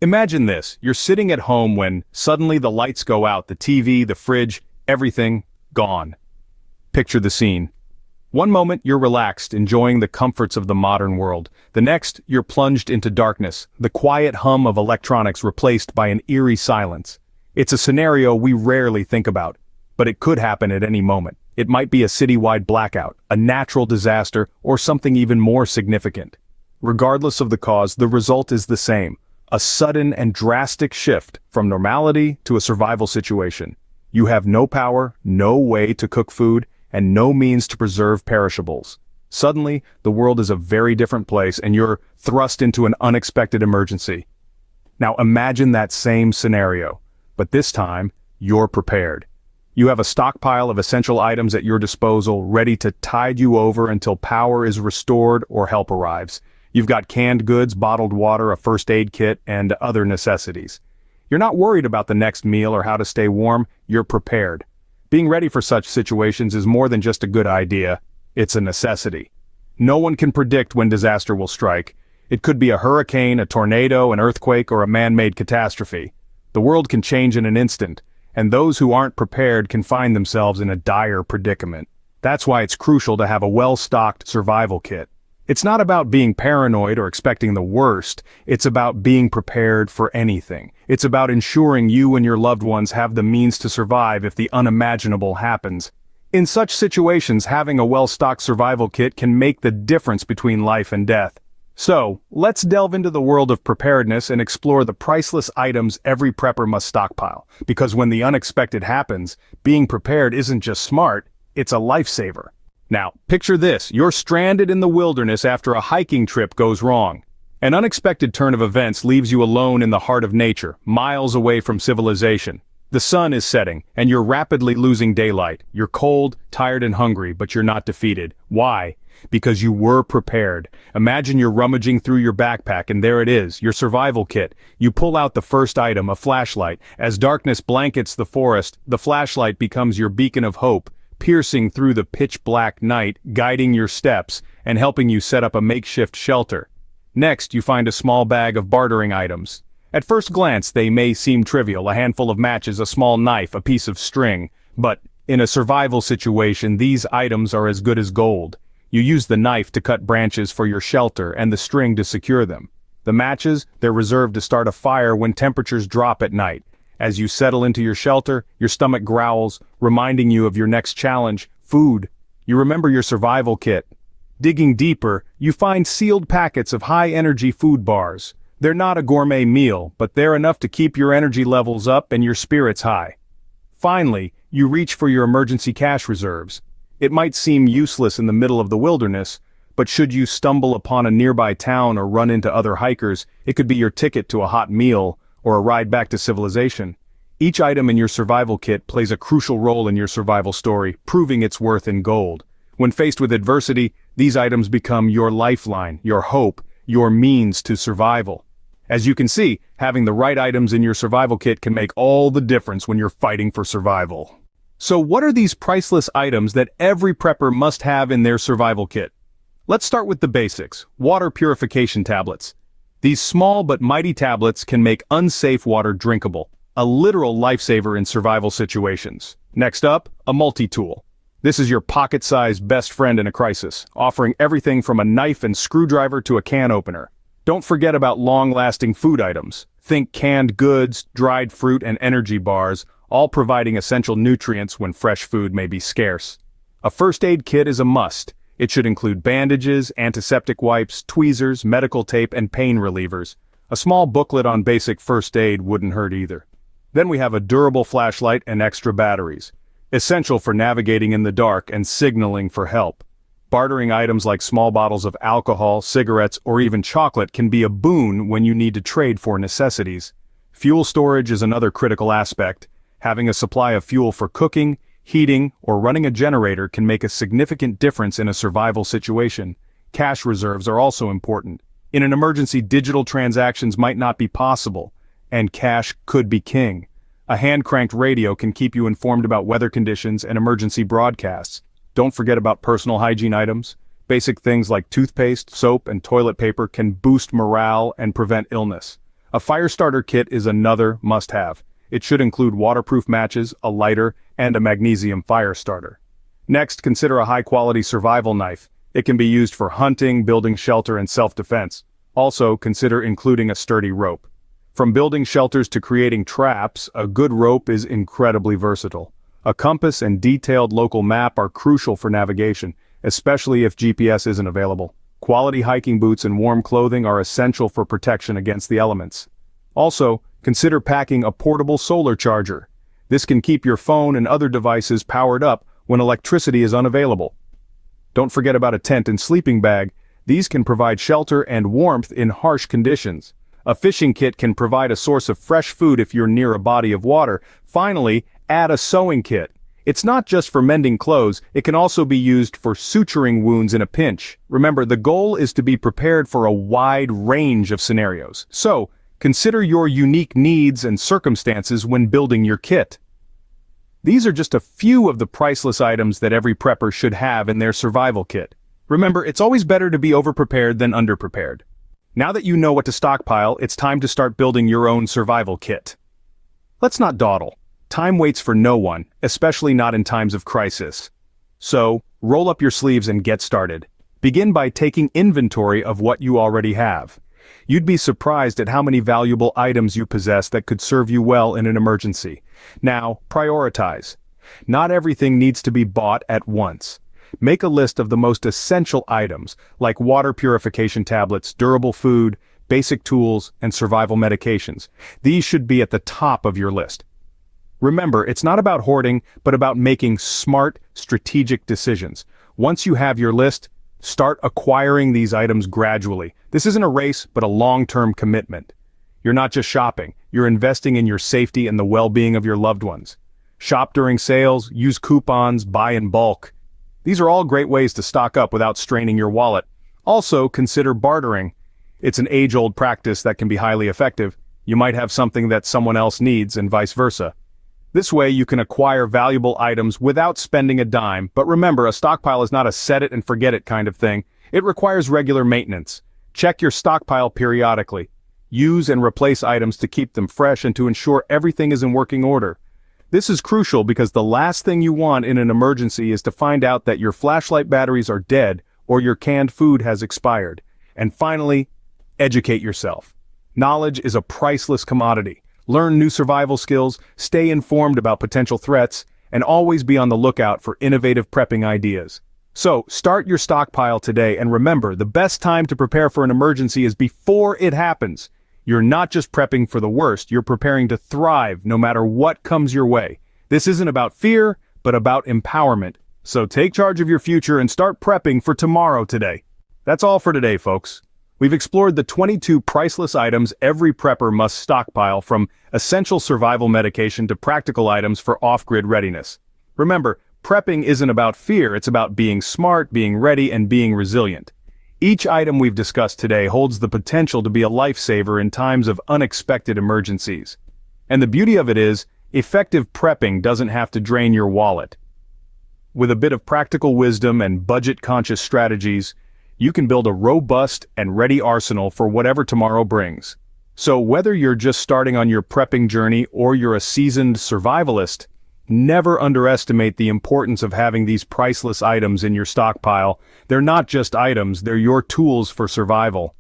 Imagine this, you're sitting at home when suddenly the lights go out, the TV, the fridge, everything gone. Picture the scene. One moment you're relaxed, enjoying the comforts of the modern world. The next, you're plunged into darkness, the quiet hum of electronics replaced by an eerie silence. It's a scenario we rarely think about, but it could happen at any moment. It might be a citywide blackout, a natural disaster, or something even more significant. Regardless of the cause, the result is the same. A sudden and drastic shift from normality to a survival situation. You have no power, no way to cook food, and no means to preserve perishables. Suddenly, the world is a very different place and you're thrust into an unexpected emergency. Now imagine that same scenario, but this time, you're prepared. You have a stockpile of essential items at your disposal, ready to tide you over until power is restored or help arrives. You've got canned goods, bottled water, a first aid kit, and other necessities. You're not worried about the next meal or how to stay warm, you're prepared. Being ready for such situations is more than just a good idea, it's a necessity. No one can predict when disaster will strike. It could be a hurricane, a tornado, an earthquake, or a man-made catastrophe. The world can change in an instant, and those who aren't prepared can find themselves in a dire predicament. That's why it's crucial to have a well-stocked survival kit. It's not about being paranoid or expecting the worst, it's about being prepared for anything. It's about ensuring you and your loved ones have the means to survive if the unimaginable happens. In such situations, having a well-stocked survival kit can make the difference between life and death. So, let's delve into the world of preparedness and explore the priceless items every prepper must stockpile. Because when the unexpected happens, being prepared isn't just smart, it's a lifesaver. Now, picture this, you're stranded in the wilderness after a hiking trip goes wrong. An unexpected turn of events leaves you alone in the heart of nature, miles away from civilization. The sun is setting, and you're rapidly losing daylight. You're cold, tired and hungry, but you're not defeated. Why? Because you were prepared. Imagine you're rummaging through your backpack and there it is, your survival kit. You pull out the first item, a flashlight. As darkness blankets the forest, the flashlight becomes your beacon of hope, piercing through the pitch-black night, guiding your steps, and helping you set up a makeshift shelter. Next, you find a small bag of bartering items. At first glance, they may seem trivial, a handful of matches, a small knife, a piece of string. But, in a survival situation, these items are as good as gold. You use the knife to cut branches for your shelter and the string to secure them. The matches, they're reserved to start a fire when temperatures drop at night. As you settle into your shelter, your stomach growls, reminding you of your next challenge, food. You remember your survival kit. Digging deeper, you find sealed packets of high-energy food bars. They're not a gourmet meal, but they're enough to keep your energy levels up and your spirits high. Finally, you reach for your emergency cash reserves. It might seem useless in the middle of the wilderness, but should you stumble upon a nearby town or run into other hikers, it could be your ticket to a hot meal or a ride back to civilization. Each item in your survival kit plays a crucial role in your survival story, proving its worth in gold. When faced with adversity, these items become your lifeline, your hope, your means to survival. As you can see, having the right items in your survival kit can make all the difference when you're fighting for survival. So what are these priceless items that every prepper must have in their survival kit? Let's start with the basics, water purification tablets. These small but mighty tablets can make unsafe water drinkable, a literal lifesaver in survival situations. Next up, a multi-tool. This is your pocket-sized best friend in a crisis, offering everything from a knife and screwdriver to a can opener. Don't forget about long-lasting food items. Think canned goods, dried fruit, and energy bars, all providing essential nutrients when fresh food may be scarce. A first aid kit is a must. It should include bandages, antiseptic wipes, tweezers, medical tape, and pain relievers. A small booklet on basic first aid wouldn't hurt either. Then we have a durable flashlight and extra batteries, essential for navigating in the dark and signaling for help. Bartering items like small bottles of alcohol, cigarettes, or even chocolate can be a boon when you need to trade for necessities. Fuel storage is another critical aspect. Having a supply of fuel for cooking, heating, or running a generator can make a significant difference in a survival situation. Cash reserves are also important. In an emergency, digital transactions might not be possible, and cash could be king. A hand-cranked radio can keep you informed about weather conditions and emergency broadcasts. Don't forget about personal hygiene items. Basic things like toothpaste, soap, and toilet paper can boost morale and prevent illness. A fire starter kit is another must-have. It should include waterproof matches, a lighter, and a magnesium fire starter. Next, consider a high-quality survival knife. It can be used for hunting, building shelter, and self-defense. Also, consider including a sturdy rope. From building shelters to creating traps, a good rope is incredibly versatile. A compass and detailed local map are crucial for navigation, especially if GPS isn't available. Quality hiking boots and warm clothing are essential for protection against the elements. Also, consider packing a portable solar charger. This can keep your phone and other devices powered up when electricity is unavailable. Don't forget about a tent and sleeping bag. These can provide shelter and warmth in harsh conditions. A fishing kit can provide a source of fresh food if you're near a body of water. Finally, add a sewing kit. It's not just for mending clothes, it can also be used for suturing wounds in a pinch. Remember, the goal is to be prepared for a wide range of scenarios. So, consider your unique needs and circumstances when building your kit. These are just a few of the priceless items that every prepper should have in their survival kit. Remember, it's always better to be overprepared than underprepared. Now that you know what to stockpile, it's time to start building your own survival kit. Let's not dawdle. Time waits for no one, especially not in times of crisis. So, roll up your sleeves and get started. Begin by taking inventory of what you already have. You'd be surprised at how many valuable items you possess that could serve you well in an emergency. Now, prioritize. Not everything needs to be bought at once. Make a list of the most essential items, like water purification tablets, durable food, basic tools, and survival medications. These should be at the top of your list. Remember, it's not about hoarding, but about making smart, strategic decisions. Once you have your list, start acquiring these items gradually. This isn't a race, but a long-term commitment. You're not just shopping, you're investing in your safety and the well-being of your loved ones. Shop during sales, use coupons, buy in bulk. These are all great ways to stock up without straining your wallet. Also, consider bartering. It's an age-old practice that can be highly effective. You might have something that someone else needs and vice versa. This way you can acquire valuable items without spending a dime, but remember, a stockpile is not a set it and forget it kind of thing. It requires regular maintenance. Check your stockpile periodically. Use and replace items to keep them fresh and to ensure everything is in working order. This is crucial because the last thing you want in an emergency is to find out that your flashlight batteries are dead or your canned food has expired. And finally, educate yourself. Knowledge is a priceless commodity. Learn new survival skills, stay informed about potential threats, and always be on the lookout for innovative prepping ideas. So, start your stockpile today, and remember, the best time to prepare for an emergency is before it happens. You're not just prepping for the worst, you're preparing to thrive no matter what comes your way. This isn't about fear, but about empowerment. So take charge of your future and start prepping for tomorrow today. That's all for today, folks. We've explored the 22 priceless items every prepper must stockpile, from essential survival medication to practical items for off-grid readiness. Remember, prepping isn't about fear, it's about being smart, being ready, and being resilient. Each item we've discussed today holds the potential to be a lifesaver in times of unexpected emergencies. And the beauty of it is, effective prepping doesn't have to drain your wallet. With a bit of practical wisdom and budget-conscious strategies, you can build a robust and ready arsenal for whatever tomorrow brings. So whether you're just starting on your prepping journey or you're a seasoned survivalist, never underestimate the importance of having these priceless items in your stockpile. They're not just items, they're your tools for survival.